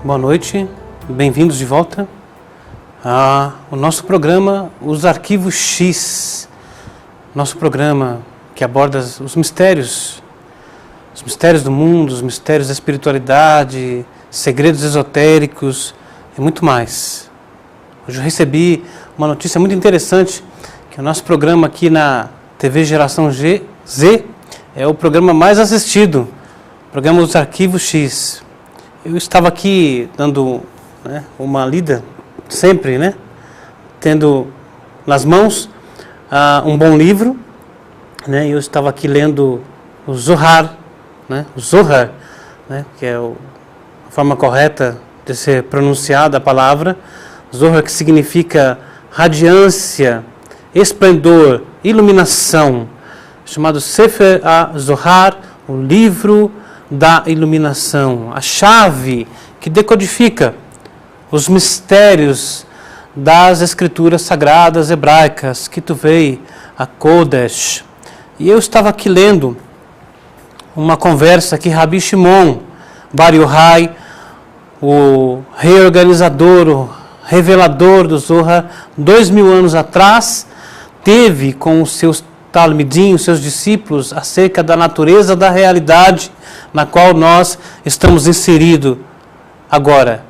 Boa noite, bem-vindos de volta ao nosso programa Os Arquivos X, nosso programa que aborda os mistérios do mundo, os mistérios da espiritualidade, segredos esotéricos e muito mais. Hoje eu recebi uma notícia muito interessante, que o nosso programa aqui na TV Geração Z é o programa mais assistido, o programa Os Arquivos X. Eu estava aqui dando uma lida, sempre, tendo nas mãos um bom livro, e eu estava aqui lendo o Zohar, o Zohar, que é a forma correta de ser pronunciada a palavra, Zohar, que significa radiância, esplendor, iluminação, chamado Sefer HaZohar, o livro da iluminação, a chave que decodifica os mistérios das escrituras sagradas hebraicas, Ketuvei HaKodesh. E eu estava aqui lendo uma conversa que Rabi Shimon Bar Yochai, o reorganizador, o revelador do Zohar, 2000 anos atrás, teve com os seus talmidim, os seus discípulos, acerca da natureza da realidade na qual nós estamos inseridos agora.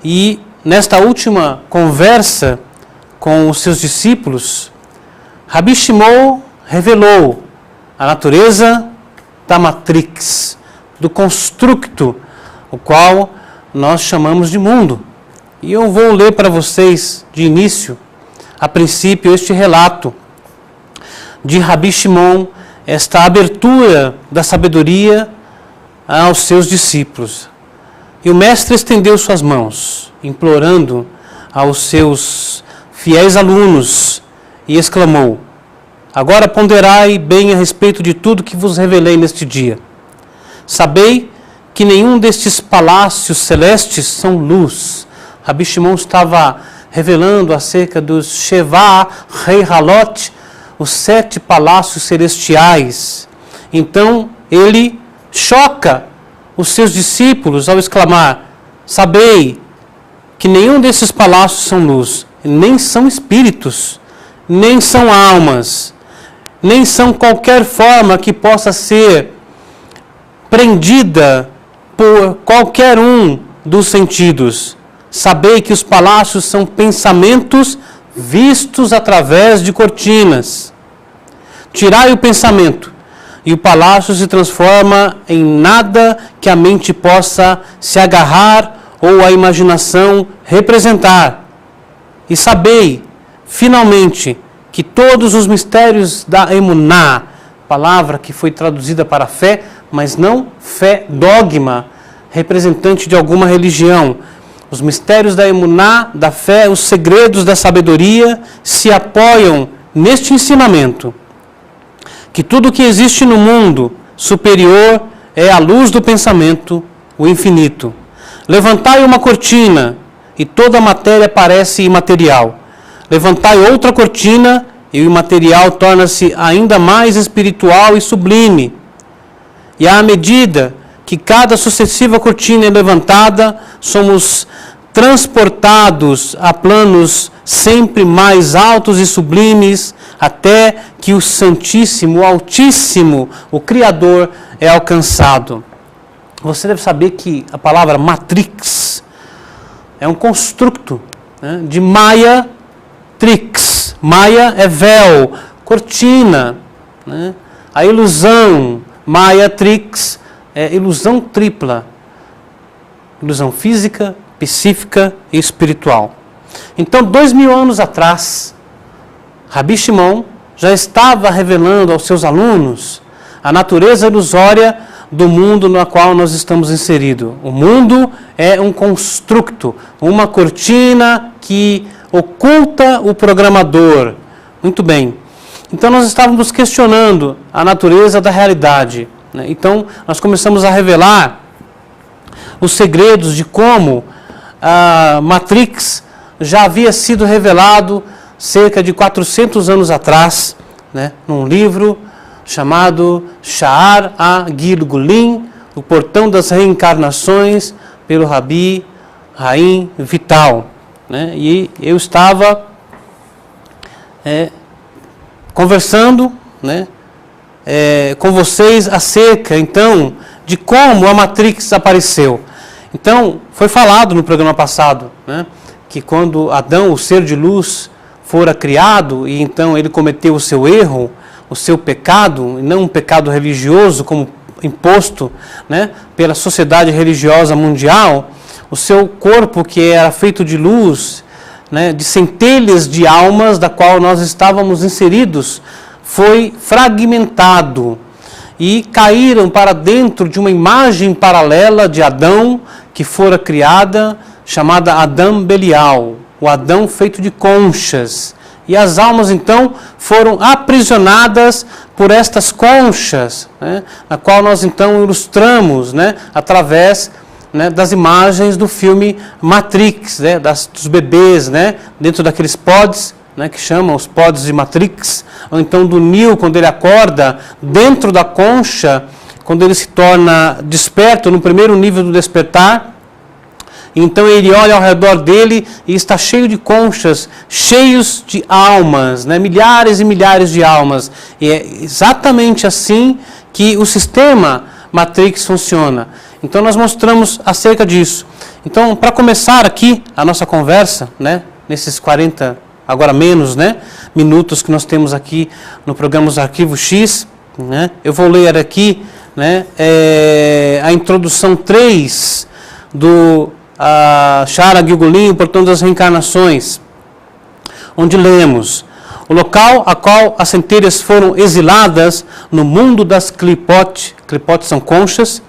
E nesta última conversa com os seus discípulos, Rabi Shimon revelou a natureza da matrix, do construto, o qual nós chamamos de mundo. E eu vou ler para vocês, de início, a princípio, este relato de Rabi Shimon, esta abertura da sabedoria aos seus discípulos. E o mestre estendeu suas mãos, implorando aos seus fiéis alunos, e exclamou: agora ponderai bem a respeito de tudo que vos revelei neste dia. Sabei que nenhum destes palácios celestes são luz. Rabi Shimon estava revelando acerca dos Sheva Reihalot, os 7 palácios celestiais. Então ele choca os seus discípulos ao exclamar: sabei que nenhum desses palácios são luz, nem são espíritos, nem são almas, nem são qualquer forma que possa ser prendida por qualquer um dos sentidos. Sabei que os palácios são pensamentos vistos através de cortinas. Tirai o pensamento, e o palácio se transforma em nada que a mente possa se agarrar ou a imaginação representar. E sabei, finalmente, que todos os mistérios da Emuná, palavra que foi traduzida para fé, mas não fé dogma, representante de alguma religião, os mistérios da Emuná, da fé, os segredos da sabedoria se apoiam neste ensinamento, que tudo que existe no mundo superior é a luz do pensamento, o infinito. Levantai uma cortina e toda a matéria parece imaterial. Levantai outra cortina e o imaterial torna-se ainda mais espiritual e sublime. E à medida que cada sucessiva cortina é levantada, somos transportados a planos sempre mais altos e sublimes, até que o Santíssimo, o Altíssimo, o Criador é alcançado. Você deve saber que a palavra matrix é um construto de Maya trix. Maya é véu, cortina, a ilusão. Maya trix é ilusão tripla, ilusão física, psíquica e espiritual. Então, 2000 anos atrás, Rabi Shimon já estava revelando aos seus alunos a natureza ilusória do mundo no qual nós estamos inseridos. O mundo é um construto, uma cortina que oculta o programador. Muito bem. Então nós estávamos questionando a natureza da realidade. Então nós começamos a revelar os segredos de como a Matrix já havia sido revelado cerca de 400 anos atrás, num livro chamado Sha'ar HaGilgulim, o Portão das Reencarnações, pelo Rabi Haim Vital, né? E eu estava conversando, né, com vocês acerca, então, de como a Matrix apareceu. Então, foi falado no programa passado, né, que quando Adão, o ser de luz, fora criado, e então ele cometeu o seu erro, o seu pecado, e não um pecado religioso, como imposto, né, pela sociedade religiosa mundial, o seu corpo, que era feito de luz, né, de centelhas de almas, da qual nós estávamos inseridos, foi fragmentado e caíram para dentro de uma imagem paralela de Adão, que fora criada, chamada Adão Belial, o Adão feito de conchas. E as almas, então, foram aprisionadas por estas conchas, né, na qual nós, então, ilustramos, né, através, né, das imagens do filme Matrix, né, dos bebês, né, dentro daqueles pods, né, que chamam os pods de Matrix, ou então do Neo, quando ele acorda dentro da concha, quando ele se torna desperto, no primeiro nível do despertar. Então ele olha ao redor dele e está cheio de conchas, cheios de almas, né? Milhares e milhares de almas. E é exatamente assim que o sistema Matrix funciona. Então nós mostramos acerca disso. Então, para começar aqui a nossa conversa, né, nesses 40, agora menos, né, minutos que nós temos aqui no programa Os Arquivos X, né, eu vou ler aqui, né, a introdução 3 do Shara Gilgulin, o Portão das Reencarnações, onde lemos: o local a qual as centelhas foram exiladas no mundo das clipotes são conchas,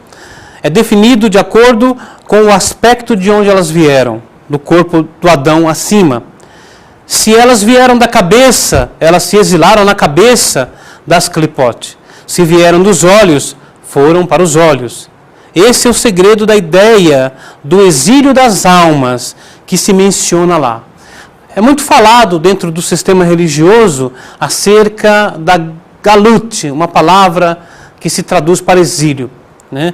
é definido de acordo com o aspecto de onde elas vieram, do corpo do Adão acima. Se elas vieram da cabeça, elas se exilaram na cabeça das clipotes. Se vieram dos olhos, foram para os olhos. Esse é o segredo da ideia do exílio das almas que se menciona lá. É muito falado dentro do sistema religioso acerca da galut, uma palavra que se traduz para exílio, né?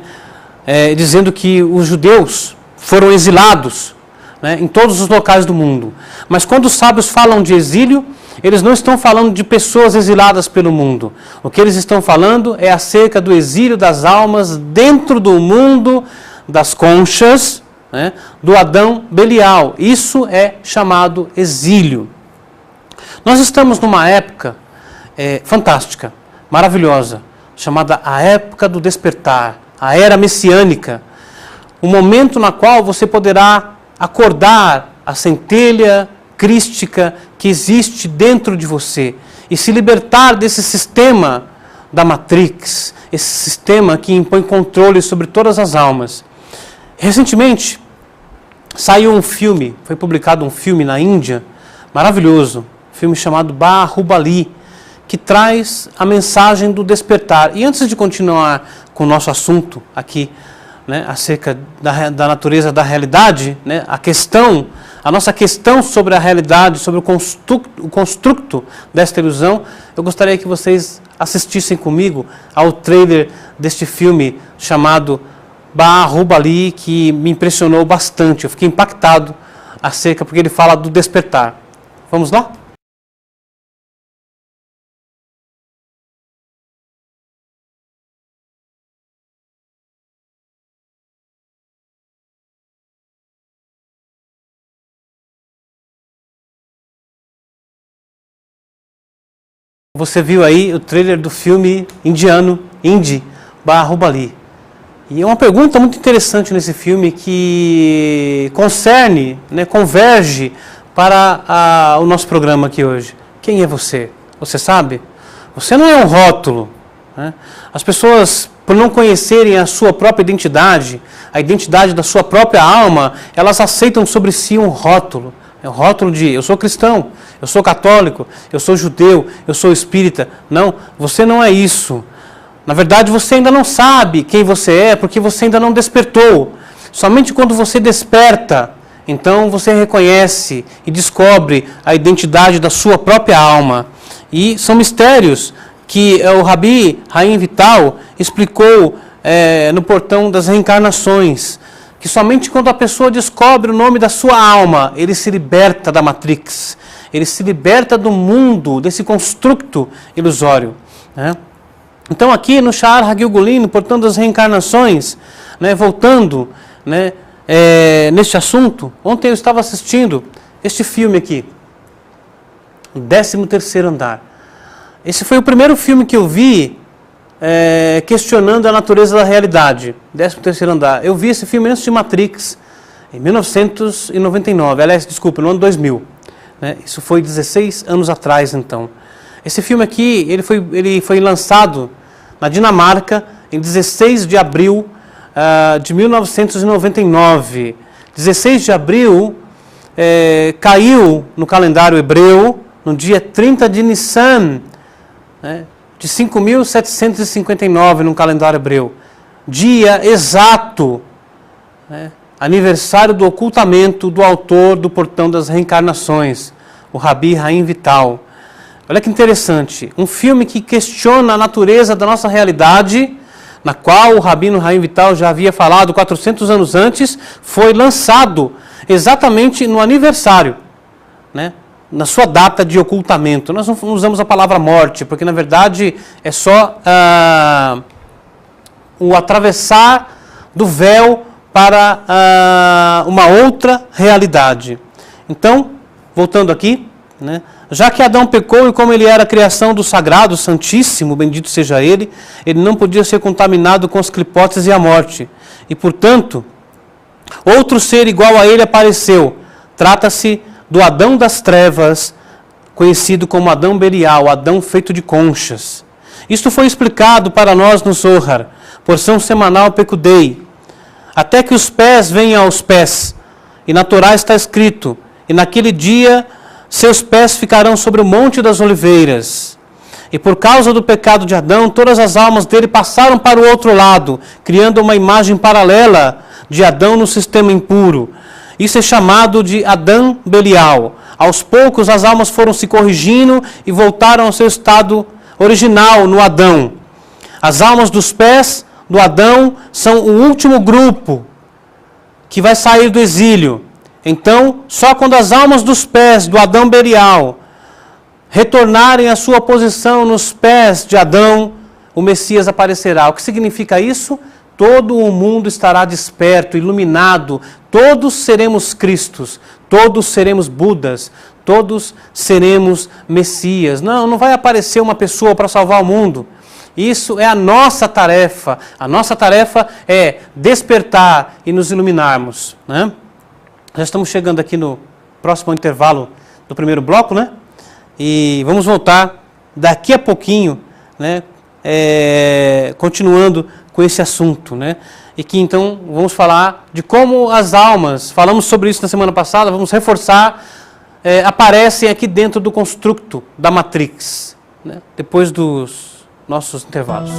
Dizendo que os judeus foram exilados, né, em todos os locais do mundo. Mas quando os sábios falam de exílio, eles não estão falando de pessoas exiladas pelo mundo. O que eles estão falando é acerca do exílio das almas dentro do mundo das conchas, né, do Adão Belial. Isso é chamado exílio. Nós estamos numa época fantástica, maravilhosa, chamada a época do despertar, a era messiânica, o momento na qual você poderá acordar a centelha crística que existe dentro de você e se libertar desse sistema da Matrix, esse sistema que impõe controle sobre todas as almas. Recentemente saiu um filme, foi publicado um filme na Índia, maravilhoso, um filme chamado Bahubali, que traz a mensagem do despertar. E antes de continuar com o nosso assunto aqui, né, acerca da natureza da realidade, né, a nossa questão sobre a realidade, sobre o construto desta ilusão, eu gostaria que vocês assistissem comigo ao trailer deste filme chamado Bahubali, que me impressionou bastante. Eu fiquei impactado porque ele fala do despertar. Vamos lá? Você viu aí o trailer do filme indiano, Bahubali. E é uma pergunta muito interessante nesse filme que concerne, né, converge para o nosso programa aqui hoje. Quem é você? Você sabe? Você não é um rótulo, né? As pessoas, por não conhecerem a sua própria identidade, a identidade da sua própria alma, elas aceitam sobre si um rótulo. É o rótulo de eu sou cristão, eu sou católico, eu sou judeu, eu sou espírita. Não, você não é isso. Na verdade, você ainda não sabe quem você é, porque você ainda não despertou. Somente quando você desperta, então você reconhece e descobre a identidade da sua própria alma. E são mistérios que o Rabi Haim Vital explicou no Portão das Reencarnações, que somente quando a pessoa descobre o nome da sua alma, ele se liberta da Matrix, ele se liberta do mundo, desse construto ilusório, né? Então aqui no Sha'ar HaGilgulim, no Portão das Reencarnações, né, voltando, né, neste assunto, ontem eu estava assistindo este filme aqui, o 13º Andar. Esse foi o primeiro filme que eu vi questionando a natureza da realidade, 13º Andar. Eu vi esse filme antes de Matrix, em 1999, aliás, desculpa, no ano 2000. Né? Isso foi 16 anos atrás, então. Esse filme aqui, ele foi lançado na Dinamarca em 16 de abril de 1999. 16 de abril caiu no calendário hebreu no dia 30 de Nissan, né, de 5.759 no calendário hebreu. Dia exato, né, aniversário do ocultamento do autor do Portão das Reencarnações, o Rabi Haim Vital. Olha que interessante, um filme que questiona a natureza da nossa realidade, na qual o Rabino Haim Vital já havia falado 400 anos antes, foi lançado exatamente no aniversário, né, na sua data de ocultamento. Nós não usamos a palavra morte, porque na verdade é só o atravessar do véu para uma outra realidade. Então, voltando aqui, né, já que Adão pecou e como ele era a criação do sagrado, santíssimo, bendito seja ele não podia ser contaminado com as clipotes e a morte. E, portanto, outro ser igual a ele apareceu. Trata-se do Adão das trevas, conhecido como Adão Belial, Adão feito de conchas. Isto foi explicado para nós no Zohar, porção semanal Pekudei. Até que os pés venham aos pés. E na Torá está escrito, e naquele dia seus pés ficarão sobre o Monte das Oliveiras. E por causa do pecado de Adão, todas as almas dele passaram para o outro lado, criando uma imagem paralela de Adão no sistema impuro. Isso é chamado de Adão Belial. Aos poucos as almas foram se corrigindo e voltaram ao seu estado original no Adão. As almas dos pés do Adão são o último grupo que vai sair do exílio. Então, só quando as almas dos pés do Adão Belial retornarem à sua posição nos pés de Adão, o Messias aparecerá. O que significa isso? Todo o mundo estará desperto, iluminado, todos seremos Cristos, todos seremos Budas, todos seremos Messias. Não vai aparecer uma pessoa para salvar o mundo. Isso é a nossa tarefa. A nossa tarefa é despertar e nos iluminarmos, né? Já estamos chegando aqui no próximo intervalo do primeiro bloco, né? E vamos voltar daqui a pouquinho, né? Continuando com esse assunto, né? E que então vamos falar de como as almas, falamos sobre isso na semana passada, vamos reforçar, aparecem aqui dentro do construto da Matrix, né? Depois dos nossos intervalos.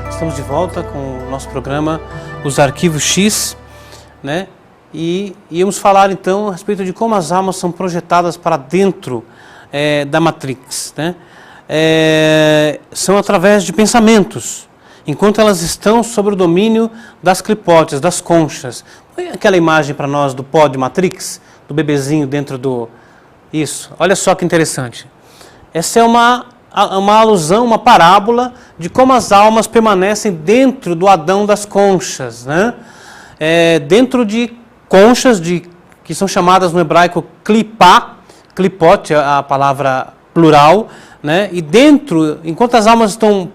Estamos de volta com o nosso programa Os Arquivos X, né? E íamos falar então a respeito de como as almas são projetadas para dentro da Matrix, né? São através de pensamentos, enquanto elas estão sob o domínio das clipotes, das conchas. Põe aquela imagem para nós do pó de Matrix, do bebezinho dentro do... Isso, olha só que interessante. Essa é uma alusão, uma parábola de como as almas permanecem dentro do Adão das conchas, né? Dentro de conchas que são chamadas no hebraico klipá, klipot, a palavra plural, né? E dentro, enquanto as almas estão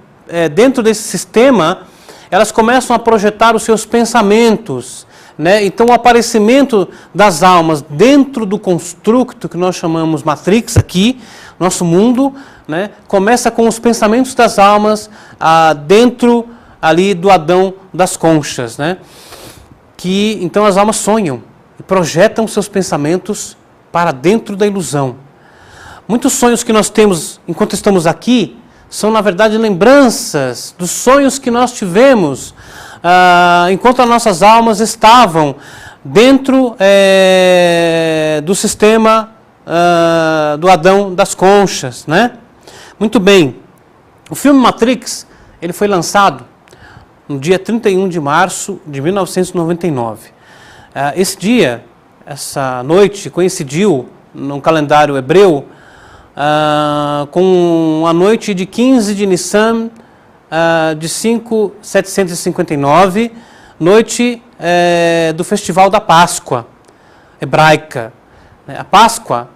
dentro desse sistema, elas começam a projetar os seus pensamentos, né? Então o aparecimento das almas dentro do construto que nós chamamos Matrix aqui, nosso mundo, né? Começa com os pensamentos das almas dentro ali do Adão das conchas, né? Que então as almas sonham e projetam seus pensamentos para dentro da ilusão. Muitos sonhos que nós temos enquanto estamos aqui são, na verdade, lembranças dos sonhos que nós tivemos enquanto as nossas almas estavam dentro do sistema do Adão das conchas, né? Muito bem. O filme Matrix, ele foi lançado no dia 31 de março de 1999. Esse dia, essa noite, coincidiu no calendário hebreu com a noite de 15 de Nissan de 5759, noite do Festival da Páscoa hebraica. A Páscoa,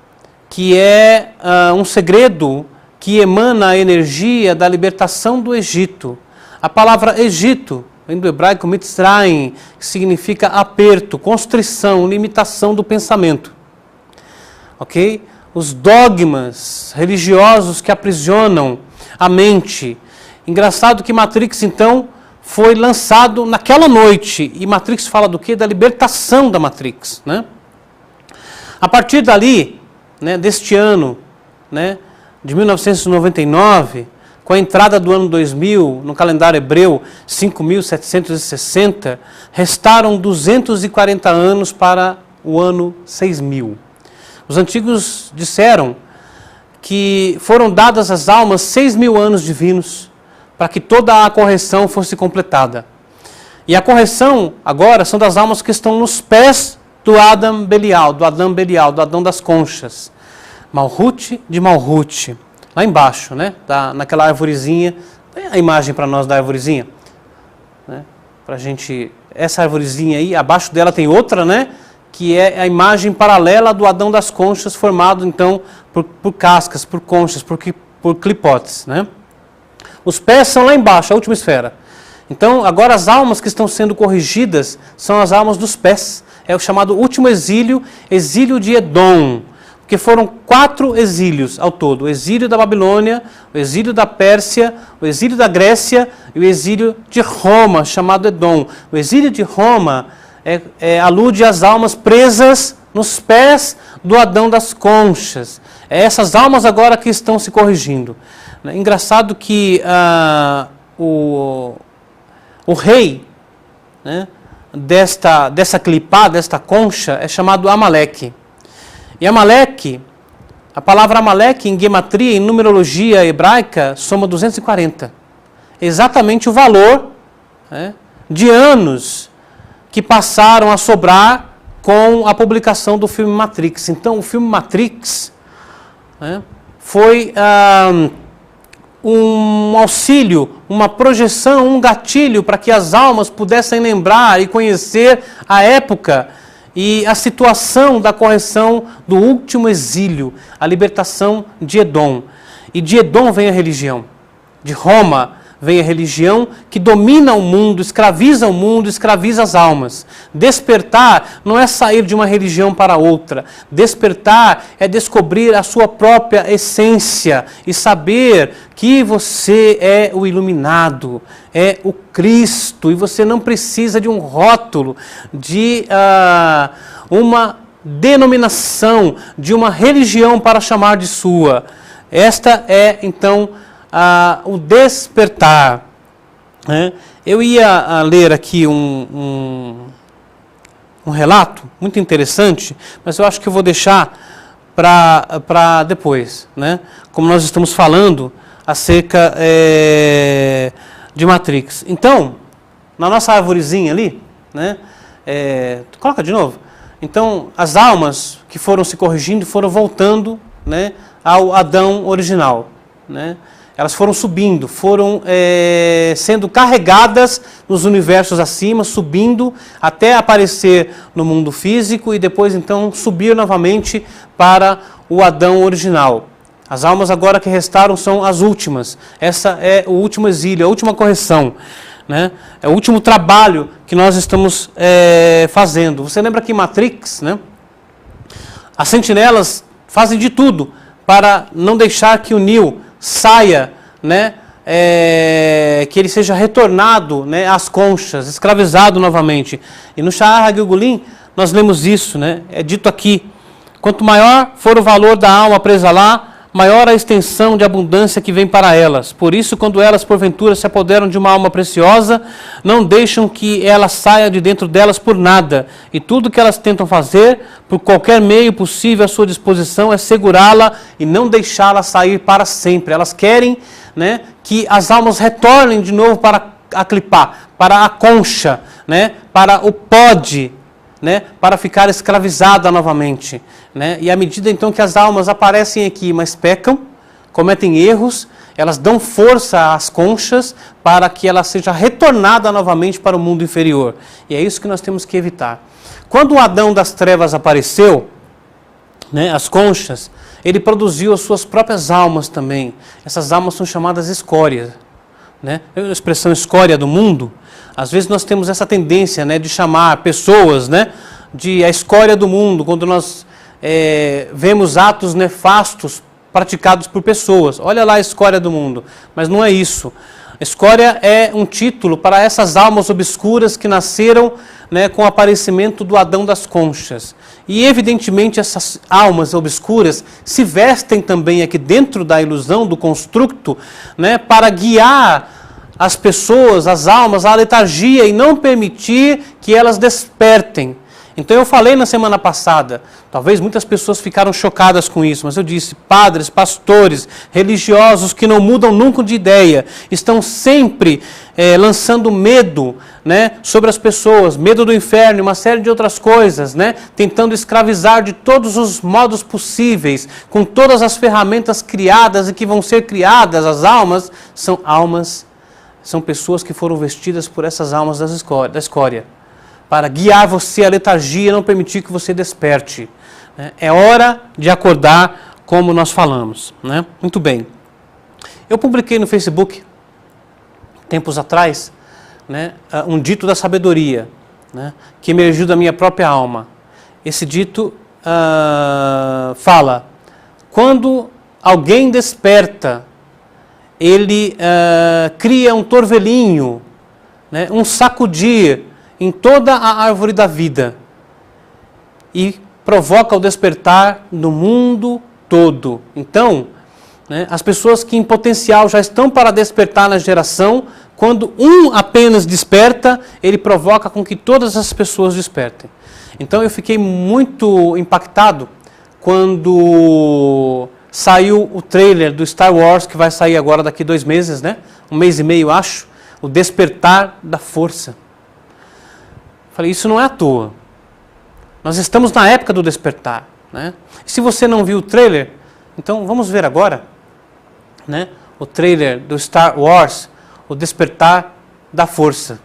que é um segredo que emana a energia da libertação do Egito. A palavra Egito vem do hebraico Mitzrayim, que significa aperto, constrição, limitação do pensamento. Ok? Os dogmas religiosos que aprisionam a mente. Engraçado que Matrix, então, foi lançado naquela noite. E Matrix fala do quê? Da libertação da Matrix, né? A partir dali, né, deste ano, né, de 1999, com a entrada do ano 2000, no calendário hebreu, 5.760, restaram 240 anos para o ano 6.000. Os antigos disseram que foram dadas às almas 6.000 anos divinos para que toda a correção fosse completada. E a correção agora são das almas que estão nos pés do Adão Belial, do Adão das conchas. Malhut de Malhut. Lá embaixo, né? Naquela arvorezinha. Tem a imagem para nós da arvorezinha? Né? Pra gente, essa arvorezinha aí, abaixo dela tem outra, né? Que é a imagem paralela do Adão das conchas, formado então por cascas, por conchas, por clipotes, né? Os pés são lá embaixo, a última esfera. Então, agora as almas que estão sendo corrigidas são as almas dos pés. É o chamado último exílio, exílio de Edom. Porque foram 4 exílios ao todo. O exílio da Babilônia, o exílio da Pérsia, o exílio da Grécia e o exílio de Roma, chamado Edom. O exílio de Roma alude às almas presas nos pés do Adão das conchas. É essas almas agora que estão se corrigindo. Engraçado que o rei, né, dessa clipá, desta concha, é chamado Amaleque. E Amaleque, a palavra Amaleque em gematria, em numerologia hebraica, soma 240. Exatamente o valor, né, de anos que passaram a sobrar com a publicação do filme Matrix. Então, o filme Matrix, né, foi um auxílio, uma projeção, um gatilho para que as almas pudessem lembrar e conhecer a época e a situação da correção do último exílio, a libertação de Edom. E de Edom vem a religião, de Roma vem a religião que domina o mundo, escraviza as almas. Despertar não é sair de uma religião para outra. Despertar é descobrir a sua própria essência e saber que você é o iluminado, é o Cristo, e você não precisa de um rótulo, de uma denominação, de uma religião para chamar de sua. Esta é, então, o despertar. Né? Eu ia ler aqui um relato muito interessante, mas eu acho que eu vou deixar para depois, né? Como nós estamos falando acerca de Matrix. Então, na nossa arvorezinha ali, né? Coloca de novo. Então, as almas que foram se corrigindo foram voltando, né, ao Adão original, né? Elas foram subindo, foram sendo carregadas nos universos acima, subindo até aparecer no mundo físico e depois então subir novamente para o Adão original. As almas agora que restaram são as últimas. Essa é o último exílio, a última correção, né? É o último trabalho que nós estamos fazendo. Você lembra que em Matrix, né? As sentinelas fazem de tudo para não deixar que o Neo saia, né, que ele seja retornado, né, às conchas, escravizado novamente. E no Sha'ar HaGilgulim nós lemos isso, né, é dito aqui: quanto maior for o valor da alma presa lá, maior a extensão de abundância que vem para elas. Por isso, quando elas porventura se apoderam de uma alma preciosa, não deixam que ela saia de dentro delas por nada. E tudo que elas tentam fazer, por qualquer meio possível à sua disposição, é segurá-la e não deixá-la sair para sempre. Elas querem, né, que as almas retornem de novo para a clipá, para a concha, né, para o pod, né, para ficar escravizada novamente, né? E à medida então que as almas aparecem aqui, mas pecam, cometem erros, elas dão força às conchas para que ela seja retornada novamente para o mundo inferior. E é isso que nós temos que evitar. Quando o Adão das trevas apareceu, né, as conchas, ele produziu as suas próprias almas também. Essas almas são chamadas escórias, né? A expressão escória do mundo. Às vezes nós temos essa tendência, né, de chamar pessoas, né, de a escória do mundo, quando nós vemos atos nefastos praticados por pessoas. Olha lá a escória do mundo. Mas não é isso. Escória é um título para essas almas obscuras que nasceram, né, com o aparecimento do Adão das conchas. E evidentemente essas almas obscuras se vestem também aqui dentro da ilusão, do construto, né, para guiar as pessoas, as almas, à letargia e não permitir que elas despertem. Então eu falei na semana passada, talvez muitas pessoas ficaram chocadas com isso, mas eu disse, padres, pastores, religiosos que não mudam nunca de ideia, estão sempre lançando medo, né, sobre as pessoas, medo do inferno e uma série de outras coisas, né, tentando escravizar de todos os modos possíveis, com todas as ferramentas criadas e que vão ser criadas. As almas são pessoas que foram vestidas por essas almas da escória, para guiar você à letargia e não permitir que você desperte. É hora de acordar, como nós falamos, né? Muito bem. Eu publiquei no Facebook, tempos atrás, né, um dito da sabedoria, né, que emergiu da minha própria alma. Esse dito fala: quando alguém desperta, ele cria um torvelinho, né, um sacudir em toda a árvore da vida e provoca o despertar no mundo todo. Então, né, as pessoas que em potencial já estão para despertar na geração, quando um apenas desperta, ele provoca com que todas as pessoas despertem. Então eu fiquei muito impactado quando saiu o trailer do Star Wars, que vai sair agora daqui 2 meses, né? 1 mês e meio, acho. O Despertar da Força. Falei, isso não é à toa. Nós estamos na época do despertar, né? E se você não viu o trailer, então vamos ver agora, né, o trailer do Star Wars, o Despertar da Força.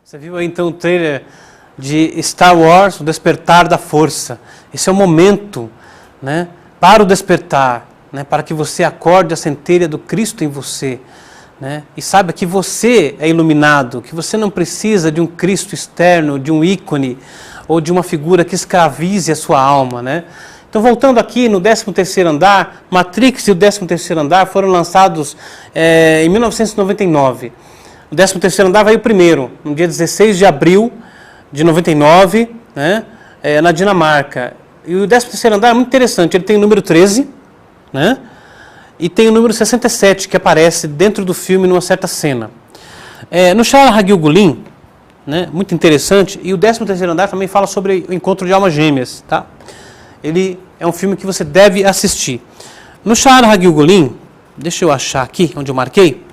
Você viu aí então o trailer de Star Wars, o Despertar da Força. Esse é o momento, né, para o despertar, né, para que você acorde a centelha do Cristo em você, né, e saiba que você é iluminado, que você não precisa de um Cristo externo, de um ícone ou de uma figura que escravize a sua alma, né? Então, voltando aqui no 13º andar, Matrix e o 13º andar foram lançados em 1999. O 13º andar veio primeiro, no dia 16 de abril de 99, né, na Dinamarca. E o 13º andar é muito interessante, ele tem o número 13, né, e tem o número 67, que aparece dentro do filme numa certa cena. No Shara Hagil Gulin, né, muito interessante, e o 13º andar também fala sobre o encontro de almas gêmeas. Tá? Ele é um filme que você deve assistir. No Shara Hagil Gulin, deixa eu achar aqui, onde eu marquei,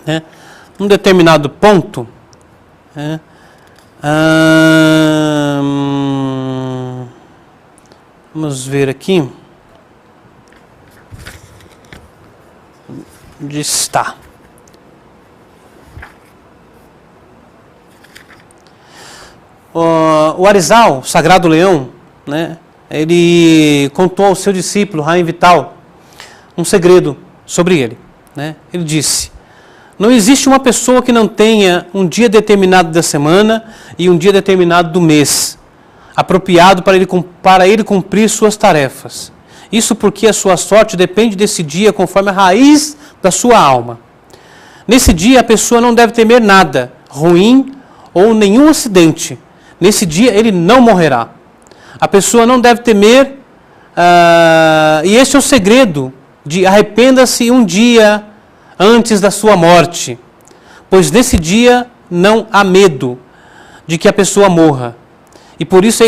né, um determinado ponto, né, vamos ver aqui, onde está? O Arizal, o Sagrado Leão, né, ele contou ao seu discípulo, Raim Vital, um segredo sobre ele. Né? Ele disse: não existe uma pessoa que não tenha um dia determinado da semana e um dia determinado do mês. apropriado para ele cumprir suas tarefas. Isso porque a sua sorte depende desse dia conforme a raiz da sua alma. Nesse dia a pessoa não deve temer nada ruim ou nenhum acidente. Nesse dia ele não morrerá. A pessoa não deve temer, e esse é o segredo de arrependa-se um dia antes da sua morte, pois nesse dia não há medo de que a pessoa morra. E por isso é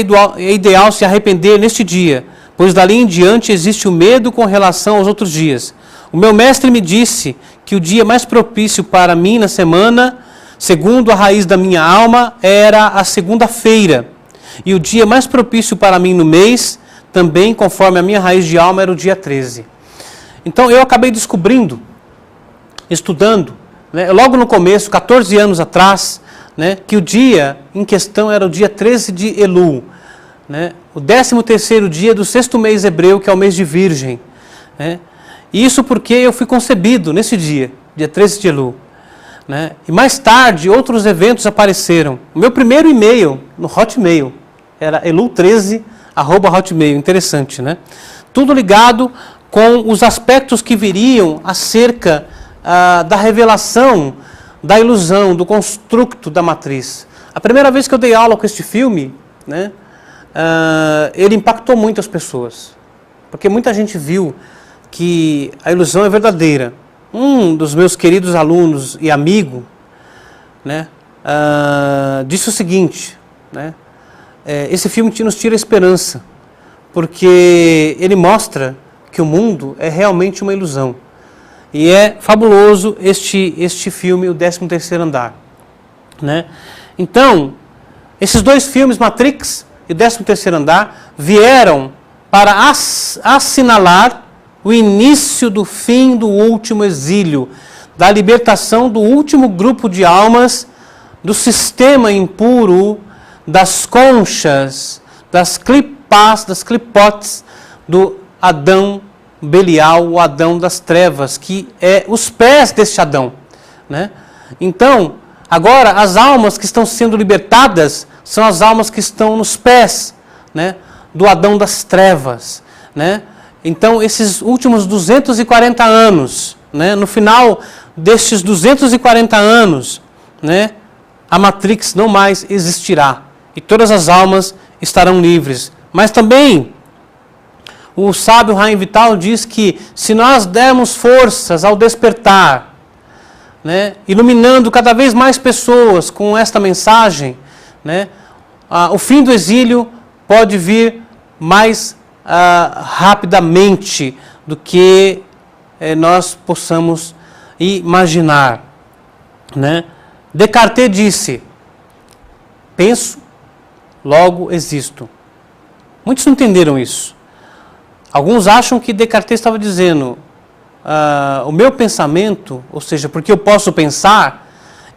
ideal se arrepender neste dia, pois dali em diante existe o medo com relação aos outros dias. O meu mestre me disse que o dia mais propício para mim na semana, segundo a raiz da minha alma, era a segunda-feira. E o dia mais propício para mim no mês, também conforme a minha raiz de alma, era o dia 13. Então eu acabei descobrindo, estudando, né, logo no começo, 14 anos atrás, né, que o dia em questão era o dia 13 de Elul, né, o 13º dia do 6º mês hebreu, que é o mês de Virgem. Né, e isso porque eu fui concebido nesse dia 13 de Elul. Né, e mais tarde, outros eventos apareceram. O meu primeiro e-mail, no Hotmail, era elul13@hotmail. Interessante, né? Tudo ligado com os aspectos que viriam acerca da revelação, da ilusão, do construto da matriz. A primeira vez que eu dei aula com este filme, né, ele impactou muito as pessoas, porque muita gente viu que a ilusão é verdadeira. Um dos meus queridos alunos e amigo, né, disse o seguinte, né, esse filme nos tira a esperança, porque ele mostra que o mundo é realmente uma ilusão. E é fabuloso este filme, o 13º Andar. Né? Então, esses dois filmes, Matrix e o 13º Andar, vieram para assinalar o início do fim do último exílio, da libertação do último grupo de almas, do sistema impuro, das conchas, das clipás, das clipotes, do Adão Belial, o Adão das trevas, que é os pés deste Adão. Né? Então, agora, as almas que estão sendo libertadas são as almas que estão nos pés, né, do Adão das trevas. Né? Então, esses últimos 240 anos, né, no final destes 240 anos, né, a Matrix não mais existirá. E todas as almas estarão livres. Mas também, o sábio Haim Vital diz que se nós dermos forças ao despertar, né, iluminando cada vez mais pessoas com esta mensagem, né, o fim do exílio pode vir mais rapidamente do que nós possamos imaginar. Né? Descartes disse, penso, logo existo. Muitos não entenderam isso. Alguns acham que Descartes estava dizendo, o meu pensamento, ou seja, porque eu posso pensar,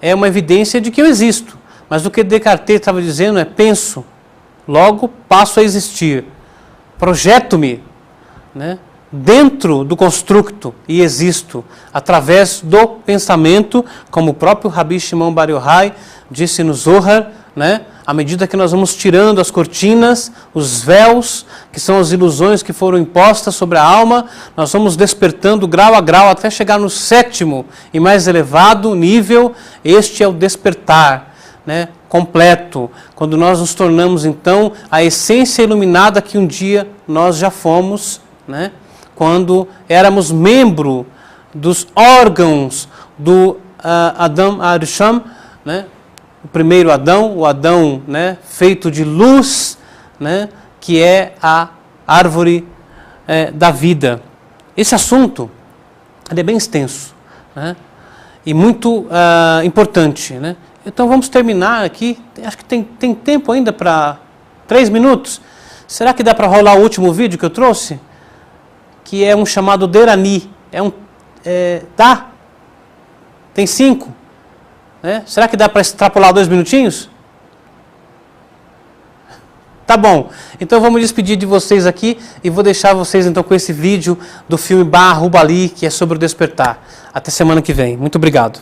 é uma evidência de que eu existo. Mas o que Descartes estava dizendo é, penso, logo passo a existir. Projeto-me, né, dentro do construto e existo, através do pensamento, como o próprio Rabi Shimon Bar Yochai disse no Zohar, né, à medida que nós vamos tirando as cortinas, os véus, que são as ilusões que foram impostas sobre a alma, nós vamos despertando grau a grau até chegar no 7º e mais elevado nível. Este é o despertar, né, completo, quando nós nos tornamos então a essência iluminada que um dia nós já fomos, né, quando éramos membro dos órgãos do Adam Arisham, né, o primeiro Adão, o Adão, né, feito de luz, né, que é a árvore da vida. Esse assunto é bem extenso, né, e muito importante. Né? Então vamos terminar aqui, acho que tem tempo ainda para 3 minutos. Será que dá para rolar o último vídeo que eu trouxe? Que é um chamado Derani. Dá? Tem 5? Né? Será que dá para extrapolar 2 minutinhos? Tá bom. Então vamos despedir de vocês aqui e vou deixar vocês então com esse vídeo do filme Bar Hubali, que é sobre o despertar. Até semana que vem. Muito obrigado.